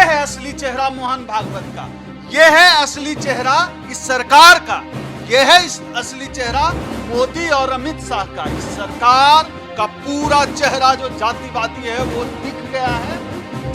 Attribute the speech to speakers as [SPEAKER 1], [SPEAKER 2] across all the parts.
[SPEAKER 1] है असली चेहरा मोहन भागवत का, ये है असली चेहरा इस सरकार का, ये है इस असली चेहरा मोदी और अमित शाह का। इस सरकार का पूरा चेहरा जो जातिवादी है वो दिख गया है।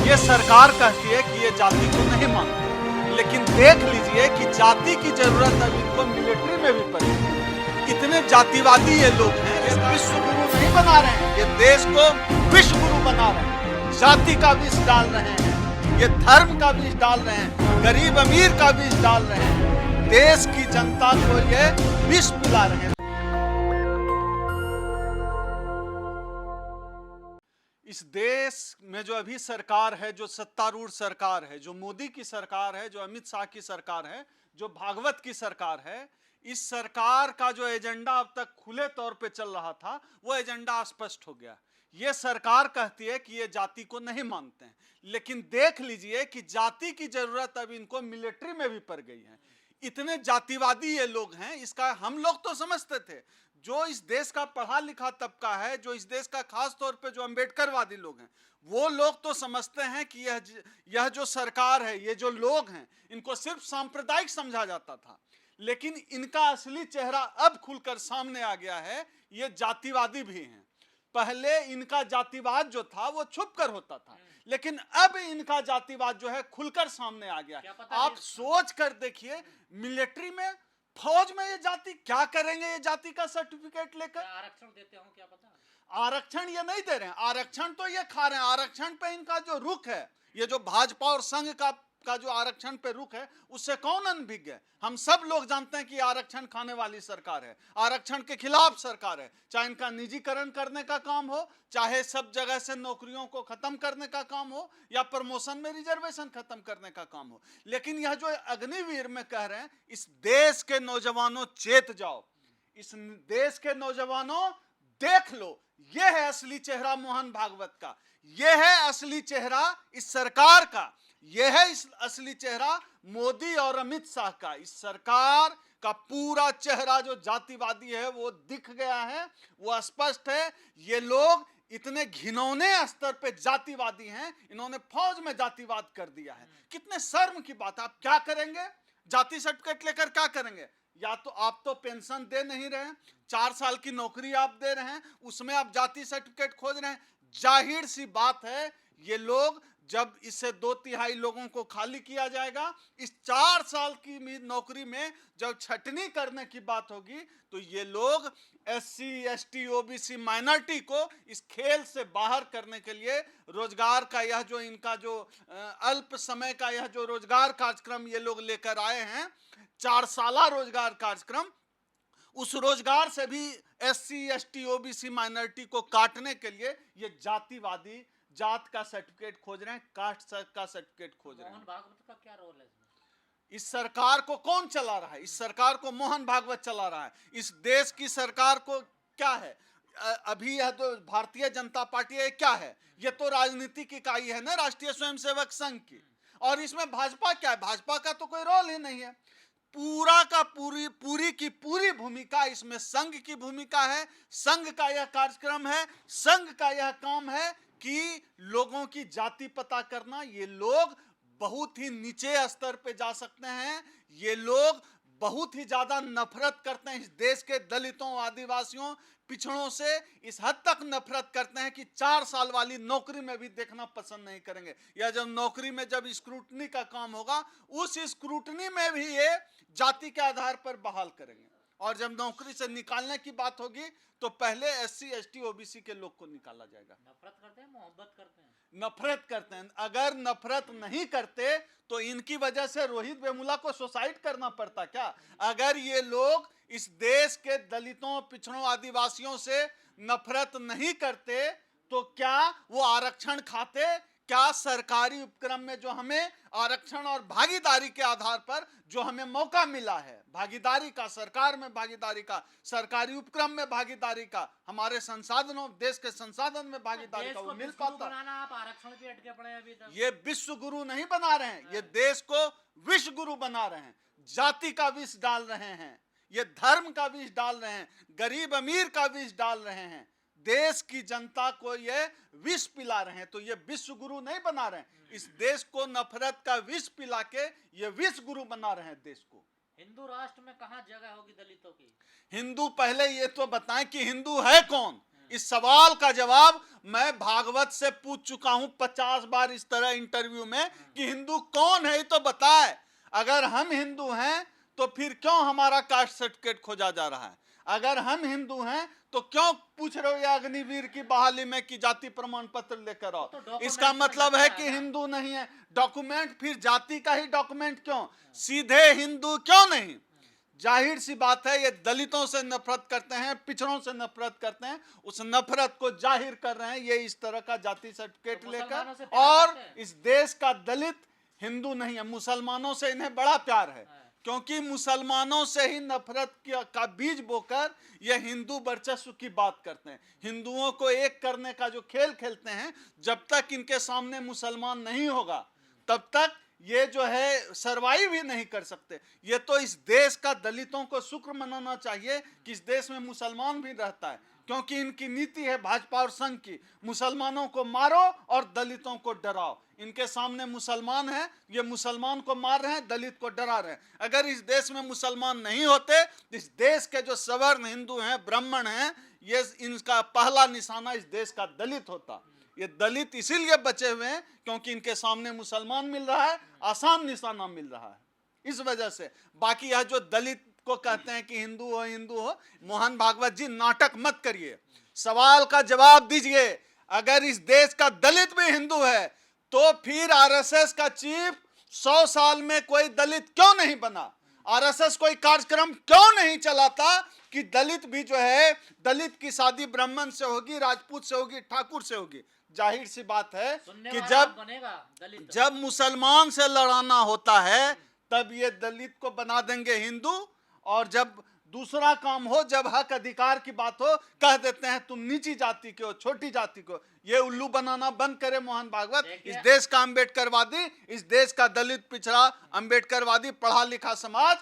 [SPEAKER 1] ये सरकार कहती है कि ये जाति को नहीं मानती, लेकिन देख लीजिए कि जाति की जरूरत अब इनको मिलिट्री में भी पड़ी है। इतने जातिवादी ये लोग हैं, ये विश्व गुरु नहीं बना रहे हैं, ये देश को विश्व गुरु बना रहे हैं। जाति का बीज डाल रहे हैं, ये धर्म का बीज डाल रहे हैं, गरीब अमीर का बीज डाल रहे हैं, देश की जनता को ये विष पिला रहे हैं। इस देश में जो अभी सरकार है, जो सत्तारूढ़ सरकार है, जो मोदी की सरकार है, जो अमित शाह की सरकार है, जो भागवत की सरकार है, इस सरकार का जो एजेंडा अब तक खुले तौर पे चल रहा था वो एजेंडा स्पष्ट हो गया। ये सरकार कहती है कि ये जाति को नहीं मानते हैं, लेकिन देख लीजिए कि जाति की जरूरत अब इनको मिलिट्री में भी पड़ गई है। इतने जातिवादी ये लोग हैं, इसका हम लोग तो समझते थे। जो इस देश का पढ़ा लिखा तबका है, जो इस देश का खास तौर पे जो अंबेडकरवादी लोग हैं, वो लोग तो समझते हैं कि यह जो सरकार है, ये जो लोग हैं, इनको सिर्फ सांप्रदायिक समझा जाता था। लेकिन इनका असली चेहरा अब खुलकर सामने आ गया है, ये जातिवादी भी हैं। पहले इनका जातिवाद जो था वो छुप कर होता था, लेकिन अब इनका जातिवाद जो है खुलकर सामने आ गया। आप सोच कर देखिए, मिलिट्री में, फौज में ये जाति क्या करेंगे? ये जाति का सर्टिफिकेट लेकर
[SPEAKER 2] आरक्षण देते हो क्या पता?
[SPEAKER 1] आरक्षण ये नहीं दे रहे हैं, आरक्षण तो ये खा रहे हैं। आरक्षण पे इनका जो रुख है, ये जो भाजपा और संघ का जो आरक्षण पे रुख है, उससे कौन अनभिज्ञ है? हम सब लोग जानते हैं कि आरक्षण खाने वाली सरकार है, आरक्षण के खिलाफ सरकार है। चाहे इनका निजीकरण करने का काम हो, चाहे सब जगह से नौकरियों को खत्म करने का काम हो, या प्रमोशन में रिजर्वेशन खत्म करने का काम हो। लेकिन यह जो अग्निवीर में कह रहे हैं, इस देश के नौजवानों चेत जाओ, इस देश के नौजवानों देख लो, यह है असली चेहरा मोहन भागवत का, यह है असली चेहरा इस सरकार का, यह है इस असली चेहरा मोदी और अमित शाह का। इस सरकार का पूरा चेहरा जो जातिवादी है वो दिख गया है, वो स्पष्ट है। ये लोग इतने घिनौने स्तर पे जातिवादी हैं, इन्होंने फौज में जातिवाद कर दिया है। कितने शर्म की बात है। आप क्या करेंगे? जाति सर्टिफिकेट लेकर क्या करेंगे? या तो आप तो पेंशन दे नहीं रहे हैं, 4 साल की नौकरी आप दे रहे हैं, उसमें आप जाति सर्टिफिकेट खोज रहे हैं। जाहिर सी बात है, ये लोग जब इससे 2/3 लोगों को खाली किया जाएगा, इस 4 साल की नौकरी में जब छटनी करने की बात होगी, तो ये लोग SC, ST, OBC माइनॉरिटी को इस खेल से बाहर करने के लिए रोजगार का यह जो इनका जो अल्प समय का यह जो रोजगार कार्यक्रम ये लोग लेकर आए हैं, 4 साला रोजगार कार्यक्रम, उस रोजगार से भी SC, ST, OBC माइनॉरिटी को काटने के लिए ये जातिवादी जात का सर्टिफिकेट खोज रहे हैं, कास्ट का सर्टिफिकेट खोज रहे हैं।
[SPEAKER 2] मोहन भागवत का क्या रोल है इसमें?
[SPEAKER 1] इस सरकार को कौन चला रहा है? इस सरकार को मोहन भागवत चला रहा है। इस देश की सरकार को क्या है अभी? यह तो भारतीय जनता पार्टी है, क्या है? यह तो राजनीतिक इकाई है ना, राष्ट्रीय स्वयंसेवक संघ की। और इसमें भाजपा क्या है? भाजपा का तो कोई रोल ही नहीं है। पूरा का पूरी की पूरी भूमिका इसमें संघ की भूमिका है। संघ का यह कार्यक्रम है, संघ का यह काम है कि लोगों की जाति पता करना। ये लोग बहुत ही नीचे स्तर पे जा सकते हैं, ये लोग बहुत ही ज्यादा नफरत करते हैं इस देश के दलितों, आदिवासियों, पिछड़ों से। इस हद तक नफरत करते हैं कि 4 साल वाली नौकरी में भी देखना पसंद नहीं करेंगे। या जब नौकरी में जब स्क्रूटनी का काम होगा, उस स्क्रूटनी में भी ये जाति के आधार पर बहाल करेंगे। और जब नौकरी से निकालने की बात होगी, तो पहले SC, ST, OBC के लोग को निकाला जाएगा।
[SPEAKER 2] नफरत करते हैं, मोहब्बत करते हैं?
[SPEAKER 1] नफरत करते हैं। अगर नफरत नहीं करते तो इनकी वजह से रोहित वेमुला को सुसाइड करना पड़ता क्या? अगर ये लोग इस देश के दलितों, पिछड़ों, आदिवासियों से नफरत नहीं करते तो क्या वो आरक्षण खाते? क्या सरकारी उपक्रम में जो हमें आरक्षण और भागीदारी के आधार पर जो हमें मौका मिला है, भागीदारी का, सरकार में भागीदारी का, सरकारी उपक्रम में भागीदारी का, हमारे संसाधनों, देश के संसाधन में भागीदारी का, वो मिल पाता?
[SPEAKER 2] आप आरक्षण पे अटके पड़े अभी तक।
[SPEAKER 1] ये विश्व गुरु नहीं बना रहे हैं, ये देश को विश्व गुरु बना रहे हैं। जाति का विष डाल रहे हैं, ये धर्म का विष डाल रहे हैं, गरीब अमीर का विष डाल रहे हैं, देश की जनता को ये विष पिला रहे हैं। तो ये विश्व गुरु नहीं बना रहे हैं, इस देश को नफरत का विष पिला के ये विश्व गुरु बना रहे हैं देश को।
[SPEAKER 2] हिंदू राष्ट्र में कहाँ जगह होगी दलितों की?
[SPEAKER 1] हिंदू, पहले ये तो बताएं कि हिंदू है कौन। इस सवाल का जवाब मैं भागवत से पूछ चुका हूं 50 बार इस तरह इंटरव्यू में कि हिंदू कौन है, ये तो बताए। अगर हम हिंदू हैं तो फिर क्यों हमारा कास्ट सर्टिफिकेट खोजा जा रहा है? अगर हम हिंदू हैं तो क्यों पूछ रहे हो ये अग्निवीर की बहाली में कि जाति प्रमाण पत्र लेकर आओ?
[SPEAKER 2] तो
[SPEAKER 1] इसका मतलब है कि हिंदू नहीं है। डॉक्यूमेंट फिर जाति का ही डॉक्यूमेंट क्यों? सीधे हिंदू क्यों नहीं? जाहिर सी बात है, ये दलितों से नफरत करते हैं, पिछड़ों से नफरत करते हैं, उस नफरत को जाहिर कर रहे हैं ये इस तरह का जाति सर्टिफिकेट लेकर। और इस देश का दलित हिंदू नहीं है, मुसलमानों से इन्हें बड़ा प्यार है, क्योंकि मुसलमानों से ही नफरत का बीज बोकर ये हिंदू वर्चस्व की बात करते हैं। हिंदुओं को एक करने का जो खेल खेलते हैं, जब तक इनके सामने मुसलमान नहीं होगा तब तक ये जो है सरवाइव ही नहीं कर सकते। ये तो इस देश का दलितों को शुक्र मनाना चाहिए कि इस देश में मुसलमान भी रहता है, क्योंकि इनकी नीति है भाजपा और संघ की, मुसलमानों को मारो और दलितों को डराओ। इनके सामने मुसलमान है, ये मुसलमान को मार रहे हैं, दलित को डरा रहे हैं। अगर इस देश में मुसलमान नहीं होते, इस देश के जो सवर्ण हिंदू हैं, ब्राह्मण हैं, ये इनका पहला निशाना इस देश का दलित होता। ये दलित इसीलिए बचे हुए हैं क्योंकि इनके सामने मुसलमान मिल रहा है, आसान निशाना मिल रहा है, इस वजह से। बाकी यह जो दलित को कहते हैं कि हिंदू हो हिंदू हो, मोहन भागवत जी नाटक मत करिए, सवाल का जवाब दीजिए। अगर इस देश का दलित भी हिंदू है तो फिर आरएसएस का चीफ 100 साल में कोई दलित क्यों नहीं बना? आरएसएस कोई कार्यक्रम क्यों नहीं चलाता कि दलित भी जो है, दलित की शादी ब्राह्मण से होगी, राजपूत से होगी, ठाकुर से होगी? जाहिर सी बात है कि जब मुसलमान से लड़ाना होता है तब ये दलित को बना देंगे हिंदू, और जब दूसरा काम हो, जब हक अधिकार की बात हो, कह देते हैं तुम नीची जाति के हो, छोटी जाति को। ये उल्लू बनाना बंद करे मोहन भागवत। इस देश का अंबेडकरवादी, इस देश का दलित पिछड़ा अंबेडकरवादी पढ़ा लिखा समाज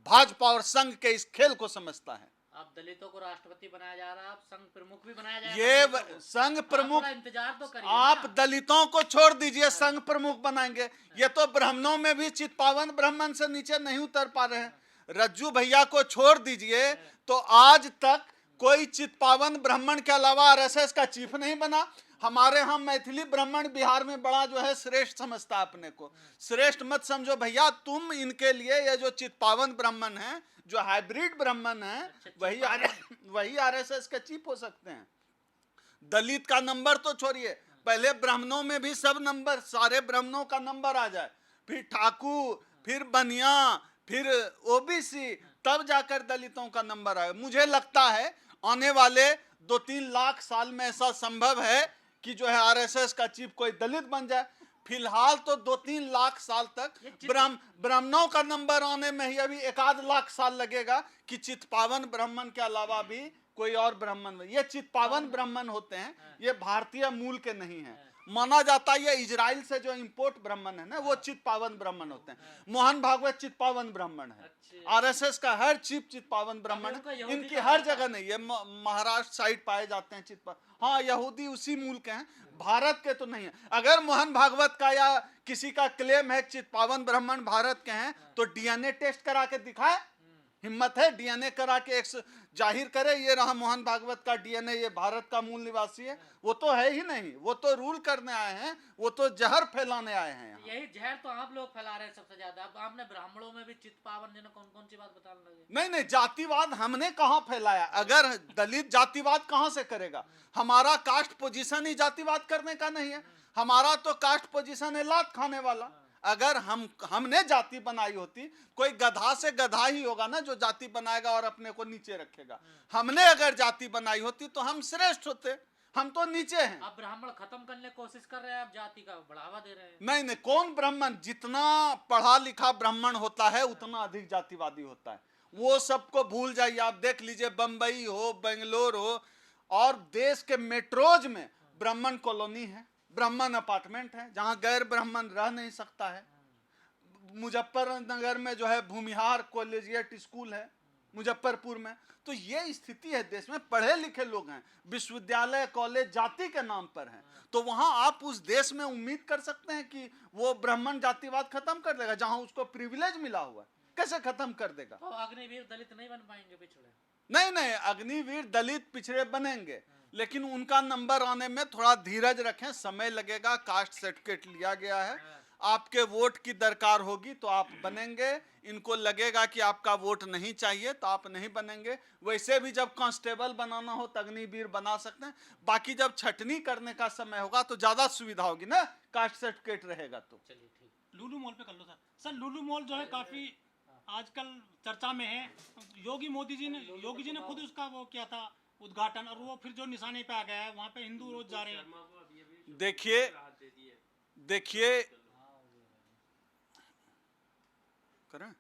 [SPEAKER 1] भाजपा और संघ के इस खेल को समझता है।
[SPEAKER 2] आप दलितों को राष्ट्रपति बनाया जा रहा है, आप संघ प्रमुख भी बनाया जा रहा है।
[SPEAKER 1] ये संघ प्रमुख,
[SPEAKER 2] इंतजार तो करिए।
[SPEAKER 1] आप दलितों को छोड़ दीजिए, संघ प्रमुख बनाएंगे। ये तो ब्राह्मणों में भी चितपावन ब्राह्मण से नीचे नहीं उतर पा रहे हैं। रज्जू भैया को छोड़ दीजिए, तो आज तक कोई चितपावन ब्राह्मण के अलावा आरएसएस का चीफ नहीं बना। हमारे यहाँ मैथिली ब्राह्मण बिहार में बड़ा जो है श्रेष्ठ समझता है अपने को। श्रेष्ठ मत समझो भैया, तुम इनके लिए ये जो चितपावन ब्राह्मण है, जो हाइब्रिड ब्राह्मण है, वही आरएसएस के चीफ हो सकते हैं। दलित का नंबर तो छोड़िए, पहले ब्राह्मणों में भी सब नंबर, सारे ब्राह्मणों का नंबर आ जाए, फिर ठाकुर, फिर बनिया, फिर ओबीसी, तब जाकर दलितों का नंबर आए। मुझे लगता है आने वाले 2-3 लाख साल में ऐसा संभव है कि जो है आरएसएस का चीफ कोई दलित बन जाए। फिलहाल तो 2-3 लाख साल तक ब्राह्मणों का नंबर आने में ही अभी 1-आध लाख साल लगेगा कि चितपावन ब्राह्मण के अलावा भी कोई और ब्राह्मण। ये चितपावन ब्राह्मण होते हैं, ये भारतीय मूल के नहीं है। माना जाता है ये इजराइल से जो इंपोर्ट ब्राह्मण है ना, वो चितपावन ब्राह्मण होते हैं। मोहन भागवत चितपावन ब्राह्मण है, आरएसएस का हर चीफ चितपावन ब्राह्मण है। इनकी हर जगह नहीं है, महाराष्ट्र साइड पाए जाते हैं चितपावन। हाँ, यहूदी उसी मूल के हैं, भारत के तो नहीं है। अगर मोहन भागवत का या किसी का क्लेम है चितपावन ब्राह्मण भारत के हैं, तो डीएनए टेस्ट करा के दिखाए। हिम्मत है डीएनए करा के जाहिर करे ये रहा मोहन भागवत का डीएनए, ये भारत का मूल निवासी है। वो तो है ही नहीं, वो तो रूल करने आए हैं, वो तो जहर फैलाने आए हैं।
[SPEAKER 2] यही जहर तो आप लोग फैला रहे हैं सबसे ज्यादा। अब आपने ब्राह्मणों में भी चितपावन ने कौन कौन सी बात बताने लगे।
[SPEAKER 1] नहीं, जातिवाद हमने कहाँ फैलाया? अगर दलित जातिवाद कहाँ से करेगा? हमारा कास्ट पोजीशन ही जातिवाद करने का नहीं है। हमारा तो कास्ट पोजीशन है लात खाने वाला। अगर हमने जाति बनाई होती, कोई गधा से गधा ही होगा ना जो जाति बनाएगा और अपने को नीचे रखेगा। हमने अगर जाति बनाई होती तो हम श्रेष्ठ होते, हम तो नीचे हैं।
[SPEAKER 2] आप ब्राह्मण खत्म करने की कोशिश कर रहे हैं, आप जाति का बढ़ावा दे रहे हैं।
[SPEAKER 1] नहीं, कौन ब्राह्मण? जितना पढ़ा लिखा ब्राह्मण होता है उतना अधिक जातिवादी होता है। वो सबको भूल जाइए। आप देख लीजिए, बंबई हो, बेंगलोर हो, और देश के मेट्रोज में ब्राह्मण कॉलोनी है, ब्राह्मण अपार्टमेंट है जहां गैर ब्राह्मण रह नहीं सकता है। मुजफ्फरनगर में जो है भूमिहार कॉलेजिएट स्कूल है, मुजफ्फरपुर में। तो ये स्थिति है देश में, पढ़े लिखे लोग हैं, विश्वविद्यालय कॉलेज जाति के नाम पर हैं, तो वहां आप उस देश में उम्मीद कर सकते हैं कि वो ब्राह्मण जातिवाद खत्म कर देगा जहां उसको प्रिविलेज मिला हुआ है? कैसे खत्म कर देगा?
[SPEAKER 2] तो अग्निवीर दलित नहीं बन पाएंगे पिछड़े?
[SPEAKER 1] नहीं, अग्निवीर दलित पिछड़े बनेंगे, लेकिन उनका नंबर आने में थोड़ा धीरज रखें, समय लगेगा। कास्ट सर्टिफिकेट लिया गया है, आपके वोट की दरकार होगी तो आप बनेंगे, इनको लगेगा कि आपका वोट नहीं चाहिए तो आप नहीं बनेंगे। वैसे भी जब कांस्टेबल बनाना हो तो अग्निवीर बना सकते हैं, बाकी जब छटनी करने का समय होगा तो ज्यादा सुविधा होगी ना, कास्ट सर्टिफिकेट रहेगा तो।
[SPEAKER 2] चलिए ठीक।
[SPEAKER 3] लुलु मॉल पे कर लो सर। सर लुलु मॉल जो है काफी आजकल चर्चा में है। योगी जी ने खुद उसका वो किया था उद्घाटन, और वो फिर जो निशाने पे आ गया है, वहाँ पे हिंदू रोज जा रहे हैं।
[SPEAKER 1] देखिए करें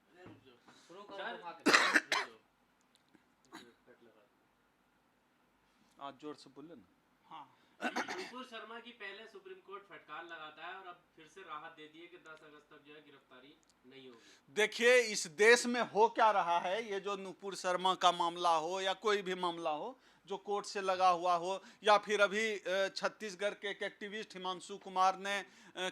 [SPEAKER 1] आज जोर से बोले ना।
[SPEAKER 3] हाँ,
[SPEAKER 4] नुपुर शर्मा की पहले सुप्रीम कोर्ट फटकार लगाता है और अब फिर से राहत दे दी है कि 10 अगस्त तक जो है गिरफ्तारी नहीं होगी।
[SPEAKER 1] देखिए इस देश में हो क्या रहा है, ये जो नुपुर शर्मा का मामला हो या कोई भी मामला हो जो कोर्ट से लगा हुआ हो, या फिर अभी छत्तीसगढ़ के एक एक्टिविस्ट हिमांशु कुमार ने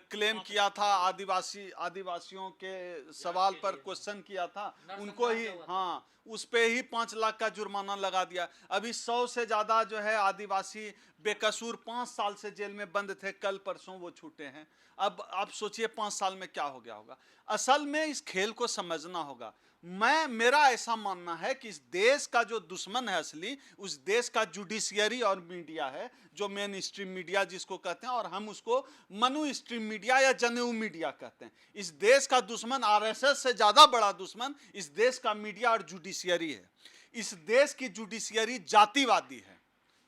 [SPEAKER 1] क्लेम किया था, आदिवासियों के सवाल पर क्वेश्चन किया था, उनको ही हाँ उस पे ही 5 लाख का जुर्माना लगा दिया। अभी 100 से ज्यादा जो है आदिवासी बेकसूर 5 साल से जेल में बंद थे, कल परसों वो छूटे हैं। अब आप सोचिए 5 साल में क्या हो गया होगा। असल में इस खेल को समझना होगा। मेरा ऐसा मानना है कि इस देश का जो दुश्मन है असली, उस देश का जुडिशियरी और मीडिया है, जो मेन स्ट्रीम मीडिया जिसको कहते हैं, और हम उसको मनु स्ट्रीम मीडिया या जनेऊ मीडिया कहते हैं। इस देश का दुश्मन आरएसएस से ज्यादा बड़ा दुश्मन इस देश का मीडिया और जुडिशियरी है। इस देश की जुडिशियरी जातिवादी है,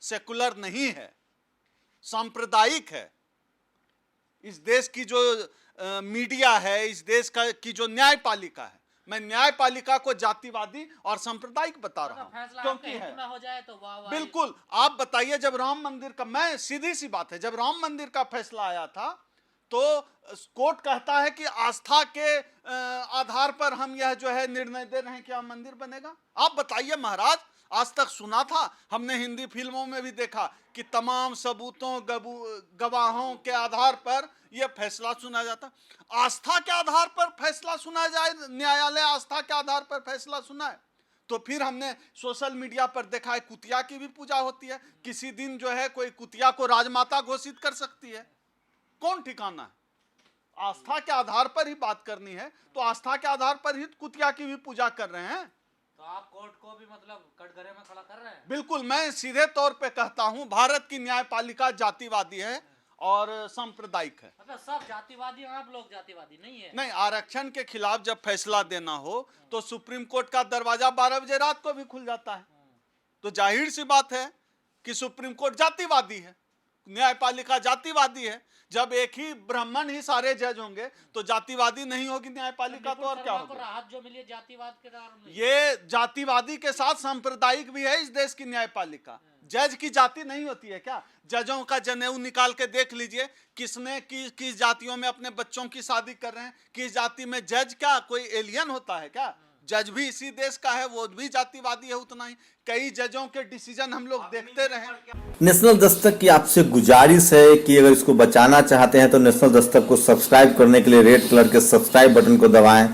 [SPEAKER 1] सेकुलर नहीं है, सांप्रदायिक है। इस देश की जो मीडिया है, इस देश की जो न्यायपालिका है, मैं न्यायपालिका को जातिवादी और सांप्रदायिक बता रहा हूं, क्योंकि है
[SPEAKER 2] हो जाए तो वाह
[SPEAKER 1] बिल्कुल। आप बताइए, जब राम मंदिर का, मैं सीधी सी बात है, जब राम मंदिर का फैसला आया था तो कोर्ट कहता है कि आस्था के आधार पर हम यह जो है निर्णय दे रहे हैं कि मंदिर बनेगा। आप बताइए महाराज, आज तक सुना था? हमने हिंदी फिल्मों में भी देखा कि तमाम सबूतों गवाहों के आधार पर यह फैसला सुना जाता। आस्था के आधार पर फैसला सुना जाए, न्यायालय आस्था के आधार पर फैसला सुनाए, तो फिर हमने सोशल मीडिया पर देखा है कुतिया की भी पूजा होती है। किसी दिन जो है कोई कुतिया को राजमाता घोषित कर सकती है, कौन ठिकाना है? आस्था के आधार पर ही बात करनी है तो आस्था के आधार पर ही कुतिया की भी पूजा कर रहे हैं।
[SPEAKER 2] तो आप कोर्ट को भी मतलब कटघरे में खड़ा कर रहे हैं?
[SPEAKER 1] बिल्कुल, मैं सीधे तौर पे कहता हूं भारत की न्यायपालिका जातिवादी है और सांप्रदायिक है।
[SPEAKER 2] मतलब सब जातिवादी, आप लोग जातिवादी नहीं है?
[SPEAKER 1] नहीं, आरक्षण के खिलाफ जब फैसला देना हो तो सुप्रीम कोर्ट का दरवाजा 12 बजे रात को भी खुल जाता है। तो जाहिर सी बात है कि सुप्रीम कोर्ट जातिवादी है, न्यायपालिका जातिवादी है। जब एक ही ब्राह्मण ही सारे जज होंगे तो जातिवादी नहीं होगी न्यायपालिका, तो और क्या होगा?
[SPEAKER 2] राहत जो मिली है जातिवाद के कारण में,
[SPEAKER 1] ये जातिवादी के साथ सांप्रदायिक भी है इस देश की न्यायपालिका। जज की जाति नहीं होती है क्या? जजों का जनेऊ निकाल के देख लीजिए, किसने किस जातियों में अपने बच्चों की शादी कर रहे हैं, किस जाति में जज क्या कोई एलियन होता है क्या? जज भी इसी देश का है, वो भी जातिवादी है उतना ही। कई जजों के डिसीजन हम लोग देखते रहे।
[SPEAKER 5] नेशनल दस्तक की आपसे गुजारिश है कि अगर इसको बचाना चाहते हैं तो नेशनल दस्तक को सब्सक्राइब करने के लिए रेड कलर के सब्सक्राइब बटन को दबाएं,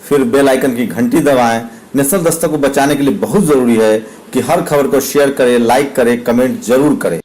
[SPEAKER 5] फिर बेल आइकन की घंटी दबाएं। नेशनल दस्तक को बचाने के लिए बहुत जरूरी है कि हर खबर को शेयर करें, लाइक करें, कमेंट जरूर करें।